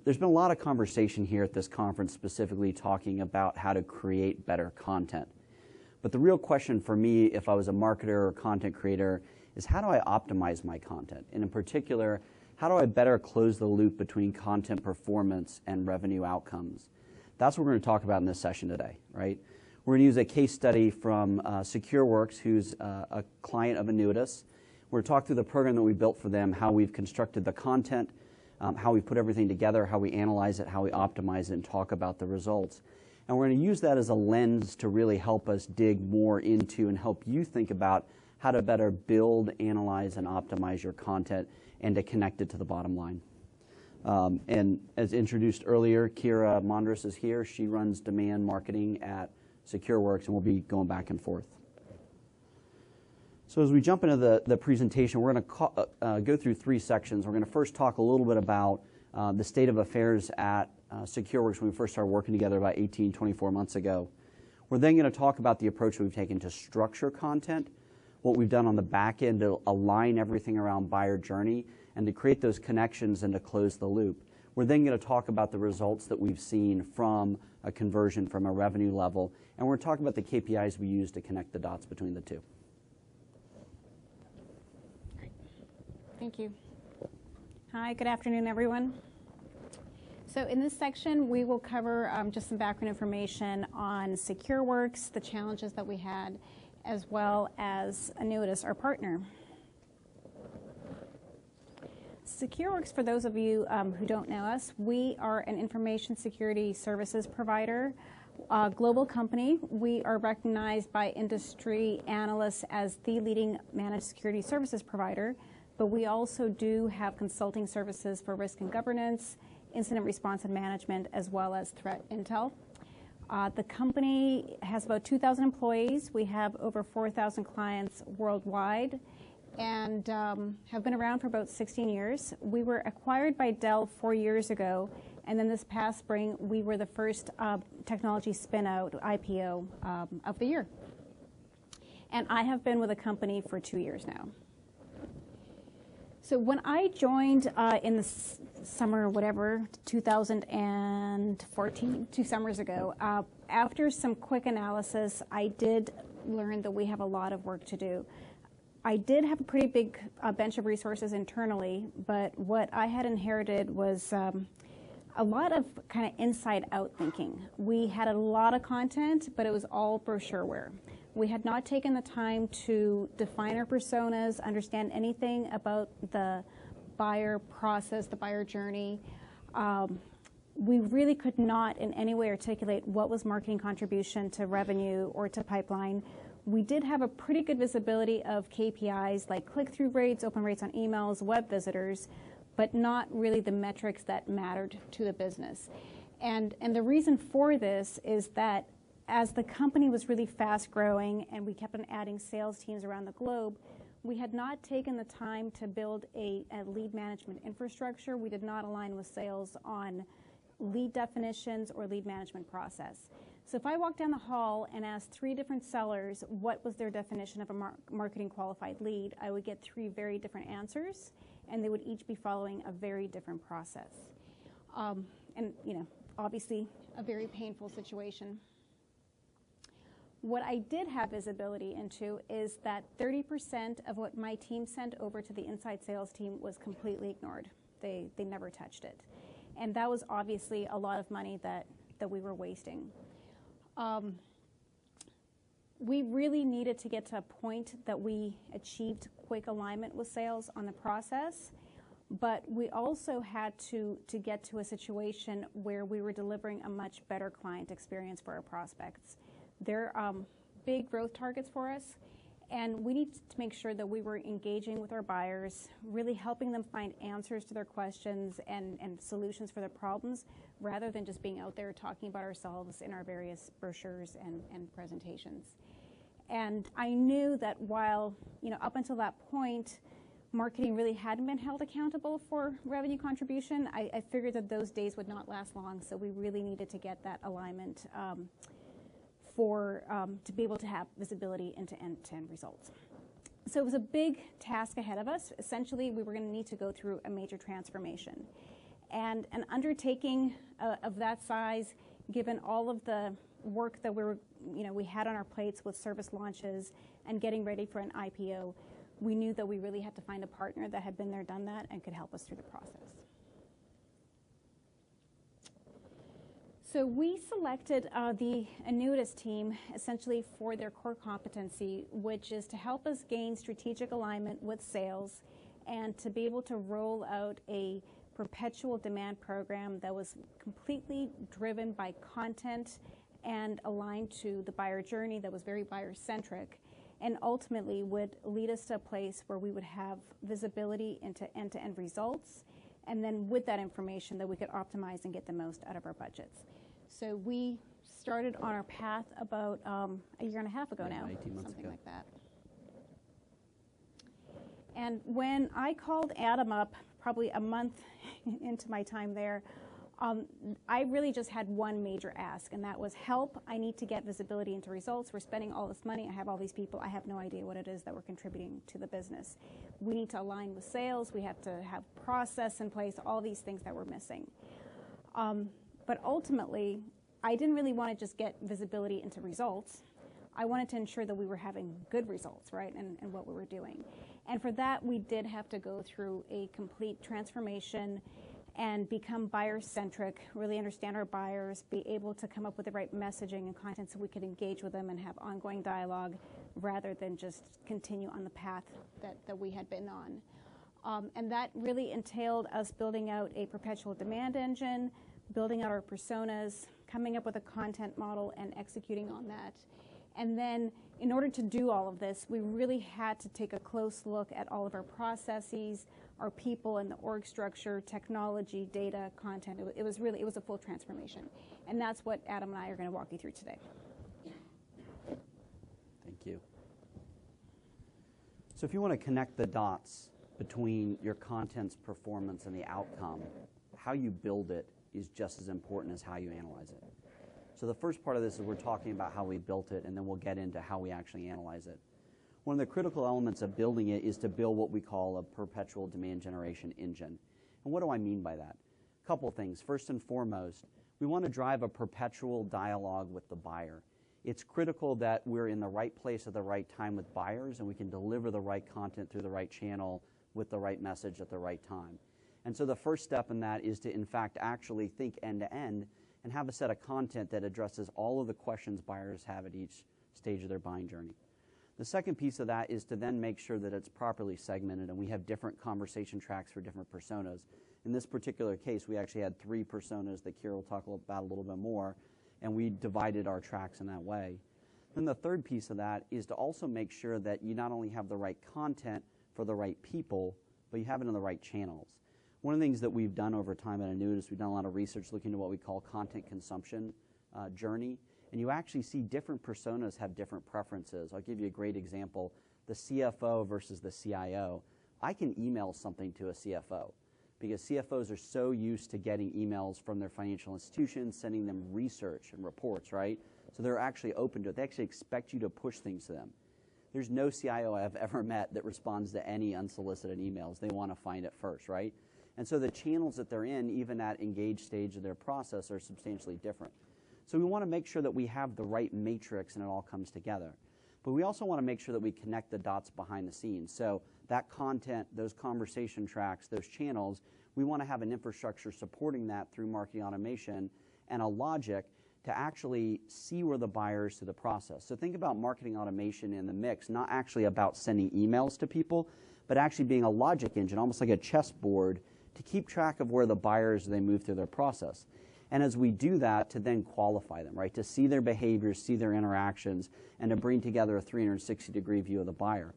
There's been a lot of conversation here at this conference specifically talking about how to create better content. But the real question for me, if I was a marketer or content creator, is how do I optimize my content? And in particular, how do I better close the loop between content performance and revenue outcomes? That's what we're going to talk about in this session today, right? We're going to use a case study from SecureWorks, who's a client of ANNUITAS. We're going to talk through the program that we built for them, how we've constructed the content, how we put everything together, how we analyze it, how we optimize it, and talk about the results. And we're going to use that as a lens to really help us dig more into and help you think about how to better build, analyze, and optimize your content and to connect it to the bottom line. And as introduced earlier, Kira Mondrus is here. She runs demand marketing at SecureWorks, and we'll be going back and forth. So as we jump into the presentation, we're going to go through three sections. We're going to first talk a little bit about the state of affairs at SecureWorks when we first started working together about 24 months ago. We're then going to talk about the approach we've taken to structure content, what we've done on the back end to align everything around buyer journey, and to create those connections and to close the loop. We're then going to talk about the results that we've seen from a conversion from a revenue level, and we're going to talk about the KPIs we use to connect the dots between the two. Thank you. Hi, good afternoon, everyone. So in this section, we will cover just some background information on SecureWorks, the challenges that we had, as well as ANNUITAS, our partner. SecureWorks, for those of you who don't know us, we are an information security services provider, a global company. We are recognized by industry analysts as the leading managed security services provider, but we also do have consulting services for risk and governance, incident response and management, as well as threat intel. The company has about 2,000 employees. We have over 4,000 clients worldwide and have been around for about 16 years. We were acquired by Dell 4 years ago, and then this past spring, we were the first technology spin-out IPO of the year. And I have been with the company for 2 years now. So when I joined in the summer, whatever, 2014, 2 summers ago, after some quick analysis, I did learn that we have a lot of work to do. I did have a pretty big bench of resources internally, but what I had inherited was a lot of kind of inside-out thinking. We had a lot of content, but it was all brochureware. We had not taken the time to define our personas, understand anything about the buyer process, the buyer journey. We really could not in any way articulate what was marketing contribution to revenue or to pipeline. We did have a pretty good visibility of KPIs like click-through rates, open rates on emails, web visitors, but not really the metrics that mattered to the business. And the reason for this is that as the company was really fast growing and we kept on adding sales teams around the globe, we had not taken the time to build a lead management infrastructure. We did not align with sales on lead definitions or lead management process. So if I walked down the hall and asked 3 different sellers what was their definition of a marketing qualified lead, I would get 3 very different answers, and they would each be following a very different process. And, you know, obviously a very painful situation. What I did have visibility into is that 30% of what my team sent over to the inside sales team was completely ignored. They never touched it. And that was obviously a lot of money that we were wasting. We really needed to get to a point that we achieved quick alignment with sales on the process, but we also had to get to a situation where we were delivering a much better client experience for our prospects. They're big growth targets for us, and we need to make sure that we were engaging with our buyers, really helping them find answers to their questions and solutions for their problems, rather than just being out there talking about ourselves in our various brochures and presentations. And I knew that while, you know, up until that point, marketing really hadn't been held accountable for revenue contribution, I figured that those days would not last long, so we really needed to get that alignment to be able to have visibility into end-to-end results. So it was a big task ahead of us. Essentially, we were going to need to go through a major transformation. And an undertaking of that size, given all of the work that we had on our plates with service launches and getting ready for an IPO, we knew that we really had to find a partner that had been there, done that, and could help us through the process. So we selected the ANNUITAS team essentially for their core competency, which is to help us gain strategic alignment with sales and to be able to roll out a perpetual demand program that was completely driven by content and aligned to the buyer journey, that was very buyer-centric, and ultimately would lead us to a place where we would have visibility into end-to-end results, and then with that information that we could optimize and get the most out of our budgets. So we started on our path about a year and a half ago now, 18 months something ago. like that. And when I called Adam up, probably a month into my time there, I really just had one major ask, and that was help. I need to get visibility into results. We're spending all this money. I have all these people. I have no idea what it is that we're contributing to the business. We need to align with sales. We have to have process in place, all these things that we're missing. But ultimately, I didn't really want to just get visibility into results. I wanted to ensure that we were having good results, right, and what we were doing. And for that, we did have to go through a complete transformation and become buyer-centric, really understand our buyers, be able to come up with the right messaging and content so we could engage with them and have ongoing dialogue rather than just continue on the path that we had been on. And that really entailed us building out a perpetual demand engine, building out our personas, coming up with a content model and executing on that. And then in order to do all of this, we really had to take a close look at all of our processes, our people and the org structure, technology, data, content. It was a full transformation. And that's what Adam and I are going to walk you through today. Thank you. So if you want to connect the dots between your content's performance and the outcome, how you build it is just as important as how you analyze it. So the first part of this is we're talking about how we built it, and then we'll get into how we actually analyze it. One of the critical elements of building it is to build what we call a perpetual demand generation engine. And what do I mean by that? A couple of things. First and foremost, we want to drive a perpetual dialogue with the buyer. It's critical that we're in the right place at the right time with buyers, and we can deliver the right content through the right channel with the right message at the right time. And so the first step in that is to, in fact, actually think end-to-end and have a set of content that addresses all of the questions buyers have at each stage of their buying journey. The second piece of that is to then make sure that it's properly segmented and we have different conversation tracks for different personas. In this particular case, we actually had 3 personas that Kira will talk about a little bit more, and we divided our tracks in that way. Then the third piece of that is to also make sure that you not only have the right content for the right people, but you have it in the right channels. One of the things that we've done over time at ANNUITAS, we've done a lot of research looking at what we call content consumption journey, and you actually see different personas have different preferences. I'll give you a great example. The CFO versus the CIO. I can email something to a CFO because CFOs are so used to getting emails from their financial institutions, sending them research and reports, right? So they're actually open to it. They actually expect you to push things to them. There's no CIO I've ever met that responds to any unsolicited emails. They want to find it first, right? And so the channels that they're in, even at engaged stage of their process, are substantially different. So we want to make sure that we have the right matrix and it all comes together. But we also want to make sure that we connect the dots behind the scenes. So that content, those conversation tracks, those channels, we want to have an infrastructure supporting that through marketing automation and a logic to actually see where the buyer is through the process. So think about marketing automation in the mix, not actually about sending emails to people, but actually being a logic engine, almost like a chessboard, to keep track of where the buyers, they move through their process. And as we do that, to then qualify them, right? To see their behaviors, see their interactions, and to bring together a 360-degree view of the buyer.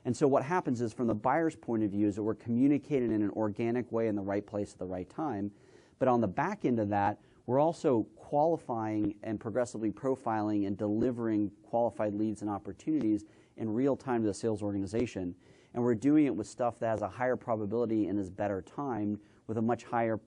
And so what happens is, from the buyer's point of view, is that we're communicating in an organic way in the right place at the right time. But on the back end of that, we're also qualifying and progressively profiling and delivering qualified leads and opportunities in real time to the sales organization. And we're doing it with stuff that has a higher probability and is better timed with a much higher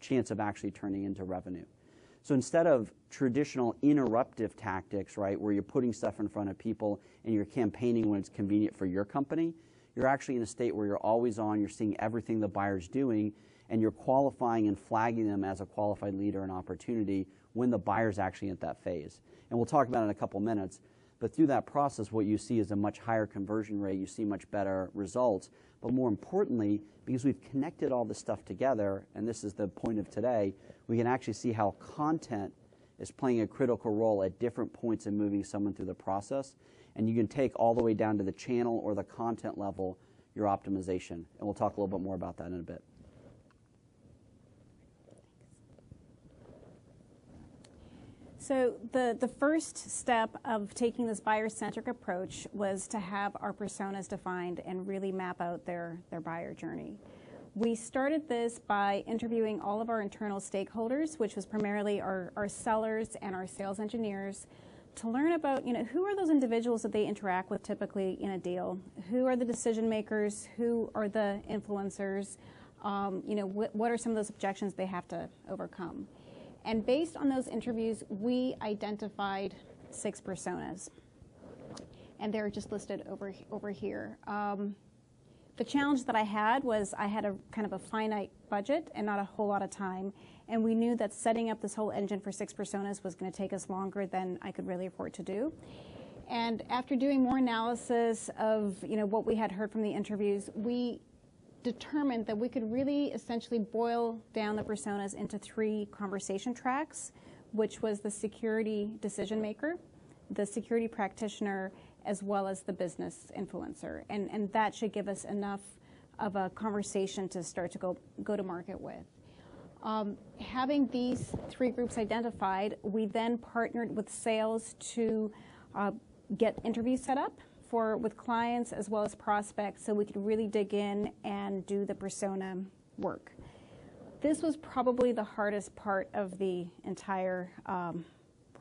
chance of actually turning into revenue. So instead of traditional interruptive tactics, right, where you're putting stuff in front of people and you're campaigning when it's convenient for your company, you're actually in a state where you're always on, you're seeing everything the buyer's doing, and you're qualifying and flagging them as a qualified lead or an opportunity when the buyer's actually at that phase. And we'll talk about it in a couple minutes, but through that process, what you see is a much higher conversion rate, you see much better results, but more importantly, because we've connected all this stuff together, and this is the point of today, we can actually see how content is playing a critical role at different points in moving someone through the process. And you can take all the way down to the channel or the content level your optimization. And we'll talk a little bit more about that in a bit. So the first step of taking this buyer-centric approach was to have our personas defined and really map out their buyer journey. We started this by interviewing all of our internal stakeholders, which was primarily our sellers and our sales engineers, to learn about, who are those individuals that they interact with typically in a deal? Who are the decision makers? Who are the influencers? What are some of those objections they have to overcome? And based on those interviews, we identified 6 personas. And they're just listed over here. The challenge that I had was I had a kind of a finite budget and not a whole lot of time. And we knew that setting up this whole engine for 6 personas was going to take us longer than I could really afford to do. And after doing more analysis of what we had heard from the interviews, we determined that we could really essentially boil down the personas into 3 conversation tracks, which was the security decision maker, the security practitioner, as well as the business influencer. And that should give us enough of a conversation to start to go to market with. Having these 3 groups identified, we then partnered with sales to get interviews set up with clients as well as prospects so we could really dig in and do the persona work. This was probably the hardest part of the entire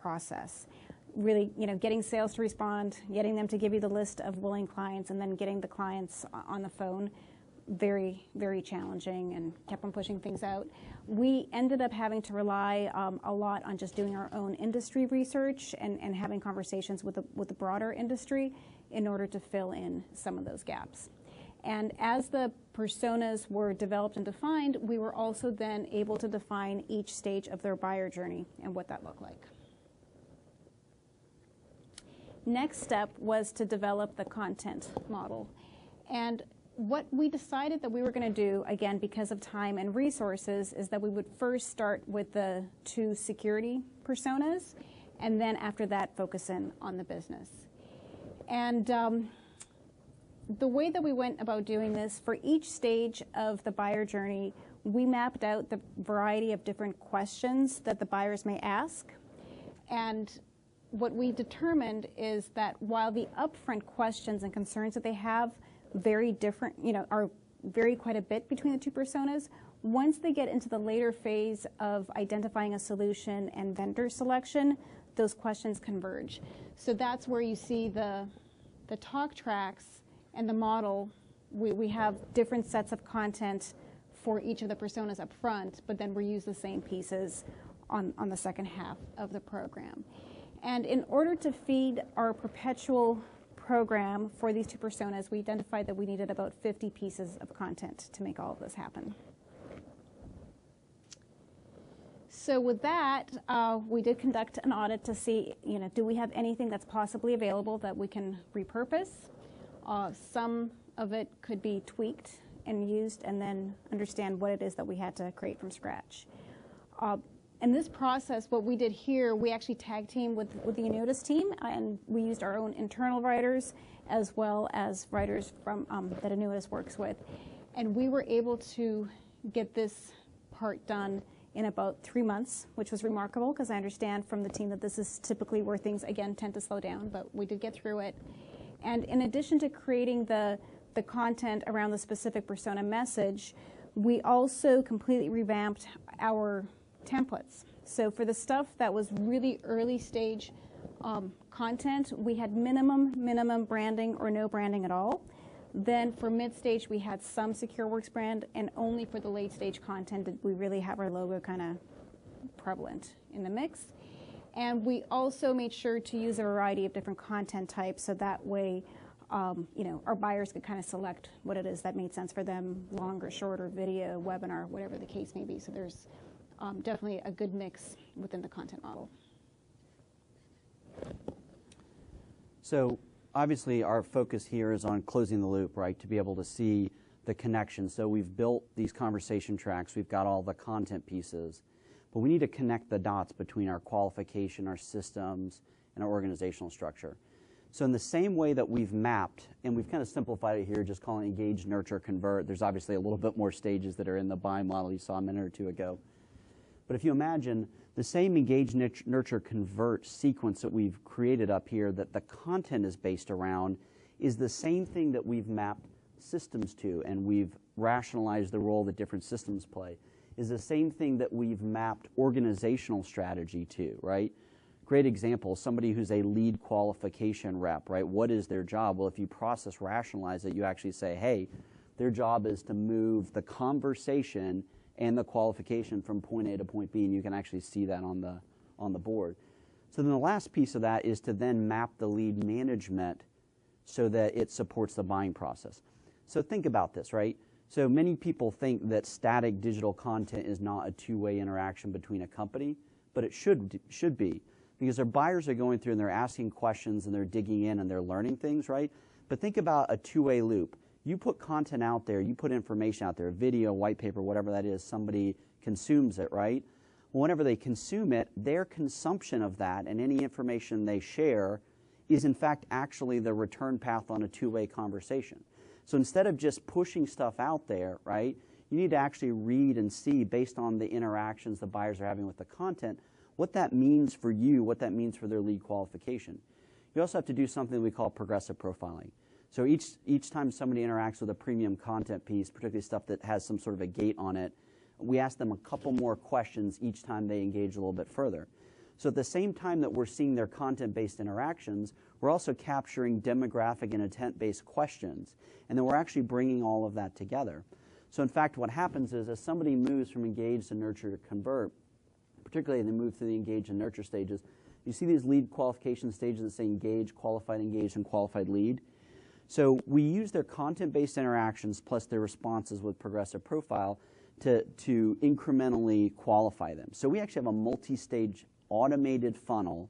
process. Really, getting sales to respond, getting them to give you the list of willing clients, and then getting the clients on the phone, very, very challenging, and kept on pushing things out. We ended up having to rely a lot on just doing our own industry research and having conversations with the broader industry in order to fill in some of those gaps. And as the personas were developed and defined, we were also then able to define each stage of their buyer journey and what that looked like. Next step was to develop the content model. And what we decided that we were going to do, again, because of time and resources, is that we would first start with the 2 security personas, and then after that, focus in on the business. And the way that we went about doing this, for each stage of the buyer journey, we mapped out the variety of different questions that the buyers may ask. And what we determined is that while the upfront questions and concerns that they have very different, are vary quite a bit between the 2 personas, once they get into the later phase of identifying a solution and vendor selection, those questions converge. So that's where you see the talk tracks and the model. We have different sets of content for each of the personas up front, but then we use the same pieces on the second half of the program. And in order to feed our perpetual program for these 2 personas, we identified that we needed about 50 pieces of content to make all of this happen. So with that, we did conduct an audit to see, do we have anything that's possibly available that we can repurpose? Some of it could be tweaked and used, and then understand what it is that we had to create from scratch. In this process, what we did here, we actually tag teamed with the ANNUITAS team, and we used our own internal writers as well as writers from that ANNUITAS works with. And we were able to get this part done in about 3 months, which was remarkable because I understand from the team that this is typically where things, again, tend to slow down, but we did get through it. And in addition to creating the content around the specific persona message, we also completely revamped our templates. So for the stuff that was really early stage content, we had minimum branding or no branding at all. Then for mid-stage, we had some SecureWorks brand, and only for the late stage content did we really have our logo kind of prevalent in the mix. And we also made sure to use a variety of different content types, so that way, our buyers could kind of select what it is that made sense for them, longer, shorter, video, webinar, whatever the case may be. So there's definitely a good mix within the content model. So obviously our focus here is on closing the loop, right, to be able to see the connection. So we've built these conversation tracks, we've got all the content pieces, but we need to connect the dots between our qualification, our systems, and our organizational structure. So in the same way that we've mapped, and we've kind of simplified it here, just calling it engage, nurture, convert. There's obviously a little bit more stages that are in the buy model you saw a minute or two ago. But if you imagine the same engage, nurture, convert sequence that we've created up here that the content is based around is the same thing that we've mapped systems to, and we've rationalized the role that different systems play, is the same thing that we've mapped organizational strategy to, right? Great example, somebody who's a lead qualification rep, right? What is their job? Well, if you process rationalize it, you actually say, hey, their job is to move the conversation and the qualification from point A to point B, and you can actually see that on the board. So then the last piece of that is to then map the lead management so that it supports the buying process. So think about this, right? So many people think that static digital content is not a two-way interaction between a company, but it should be. Because their buyers are going through and they're asking questions and they're digging in and they're learning things, right? But think about a two-way loop. You put content out there, you put information out there, video, white paper, whatever that is, somebody consumes it, right? Well, whenever they consume it, their consumption of that and any information they share is in fact actually the return path on a two-way conversation. So instead of just pushing stuff out there, right, you need to actually read and see based on the interactions the buyers are having with the content, what that means for you, what that means for their lead qualification. You also have to do something we call progressive profiling. So each time somebody interacts with a premium content piece, particularly stuff that has some sort of a gate on it, we ask them a couple more questions each time they engage a little bit further. So at the same time that we're seeing their content-based interactions, we're also capturing demographic and intent-based questions. And then we're actually bringing all of that together. So in fact, what happens is as somebody moves from engage to nurture to convert, particularly they move through the engage and nurture stages, you see these lead qualification stages that say engage, and qualified lead. So we use their content-based interactions plus their responses with progressive profile to incrementally qualify them. So we actually have a multi-stage automated funnel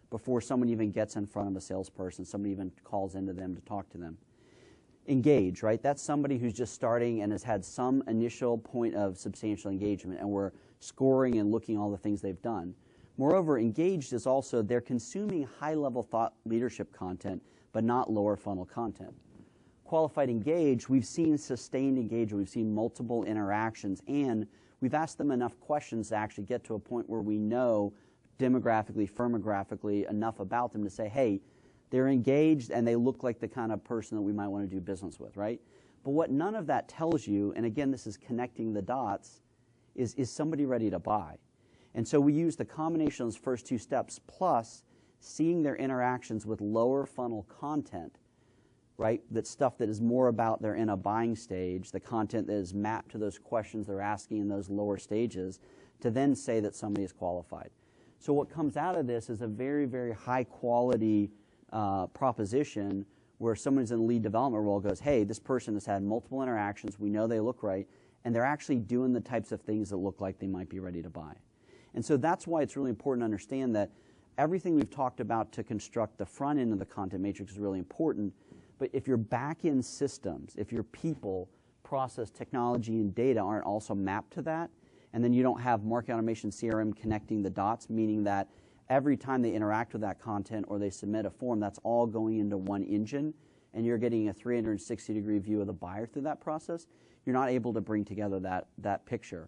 before someone even gets in front of a salesperson, somebody even calls into them to talk to them. Engage, right? That's somebody who's just starting and has had some initial point of substantial engagement, and we're scoring and looking at all the things they've done. Moreover, engaged is also they're consuming high-level thought leadership content, but not lower funnel content. Qualified engaged, we've seen sustained engagement, we've seen multiple interactions, and we've asked them enough questions to actually get to a point where we know demographically, firmographically enough about them to say, hey, they're engaged and they look like the kind of person that we might want to do business with, right? But what none of that tells you, and again, this is connecting the dots, is somebody ready to buy? And so we use the combination of those first two steps plus seeing their interactions with lower funnel content, right? That stuff that is more about they're in a buying stage, the content that is mapped to those questions they're asking in those lower stages, to then say that somebody is qualified. So what comes out of this is a very, very high quality proposition where someone's in a lead development role goes, hey, this person has had multiple interactions, we know they look right, and they're actually doing the types of things that look like they might be ready to buy. And so that's why it's really important to understand that everything we've talked about to construct the front end of the content matrix is really important, but if your back-end systems, if your people, process, technology, and data aren't also mapped to that, and then you don't have marketing automation CRM connecting the dots, meaning that every time they interact with that content or they submit a form, that's all going into one engine, and you're getting a 360-degree view of the buyer through that process, you're not able to bring together that picture.